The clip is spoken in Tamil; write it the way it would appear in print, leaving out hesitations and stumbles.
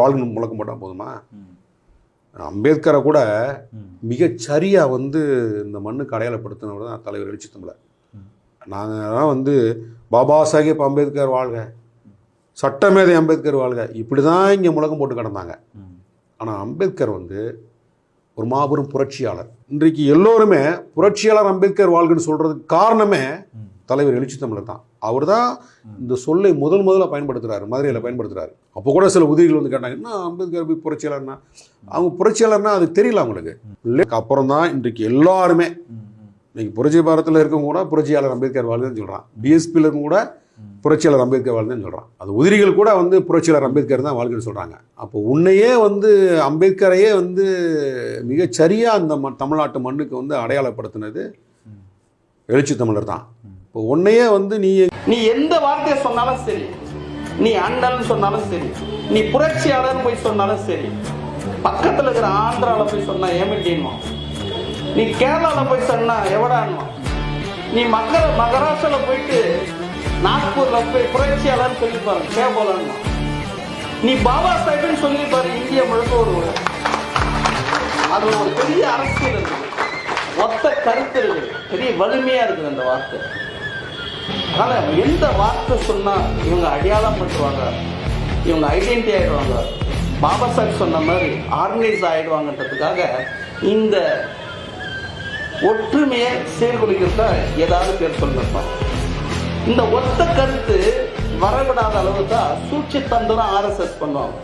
வாழ்க்கை முழக்கம் போட்டால் போதுமா? அம்பேத்கரை கூட மிகச்சரியாக இந்த மண்ணுக்கு அடையாளப்படுத்தினவர் தான் தலைவர் எழுச்சி தமிழர். நாங்கள் பாபா சாஹேப் அம்பேத்கர் வாழ்க, சட்டமேதை அம்பேத்கர் வாழ்க, இப்படி தான் இங்கே முழக்கம் போட்டு கிடந்தாங்க. ஆனால் அம்பேத்கர் ஒரு மாபெரும் புரட்சியாளர். இன்றைக்கு எல்லோருமே புரட்சியாளர் அம்பேத்கர் வாழ்கன்னு சொல்கிறதுக்கு காரணமே தலைவர் எழுச்சி தமிழர் தான். அவர் தான் இந்த சொல்லை முதல்ல பயன்படுத்துகிறாரு, மதுரையில் பயன்படுத்துகிறாரு. அப்போ கூட சில உதவிகள் கேட்டாங்க, என்ன அம்பேத்கர் போய் புரட்சியாளர்னா? அவங்க புரட்சியாளர்னா அது தெரியல அவங்களுக்கு. இல்லைக்கு அப்புறம் தான் இன்றைக்கு எல்லாருமே இன்னைக்கு புரட்சி பாரத்தில் இருக்கவங்க கூட புரட்சியாளர் அம்பேத்கர் வாழ்ந்துன்னு சொல்கிறான். பிஎஸ்பியில் இருக்கும் கூட புரட்சியாளர் அம்பேத்கர் வாழ்ந்துன்னு சொல்கிறான். அது உதிரிகள் கூட புரட்சியாளர் அம்பேத்கர் தான் வாழ்க்கைன்னு சொல்கிறாங்க. அப்போ உன்னையே அம்பேத்கரையே மிகச்சரியாக அந்த தமிழ்நாட்டு மண்ணுக்கு அடையாளப்படுத்தினது எழுச்சி தமிழர் தான். இப்போ உன்னையே நீ எந்த வார்த்தையை சொன்னாலும் சரி, நீ அண்ணன் சொன்னாலும் சரி, நீ புரட்சியாளர் போய் சொன்னாலும் சரி, பக்கத்தில் இருக்கிற ஆந்திராவில் போய் சொன்னா ஏமிட்டின்மா, நீ கேரளாவில் போய் சொன்னா எவடான்மா, நீ மகாராஷ்டிராவில் போயிட்டு நாக்பூரில் போய் புரட்சியாளர் சொல்லி பாரு கேபோலன்மா, நீ பாபா சாஹேப்னு சொல்லி பாரு இந்தியா முழுக்க ஒரு அது ஒரு பெரிய அரசியல் இருக்குது, ஒத்த கருத்து இருக்குது, பெரிய வலிமையா இருக்குது அந்த வார்த்தை. அதனால எந்த வார்த்தை சொன்னா இவங்க அடையாளம் பட்டுருவாங்க, இவங்க ஐடென்டிட்டி ஆயிடுவாங்க, பாபா சாஹேப் சொன்ன மாதிரி ஆர்கனைஸ் ஆயிடுவாங்கன்றதுக்காக இந்த ஒற்றுமையை சீர்குலைக்கிறத ஏதாவது பேர் சொல்லிருப்பான். இந்த ஒத்த கருத்து வரவிடாத அளவு தான் சூழ்ச்சி தந்திரம் RSS பண்ணுவாங்க.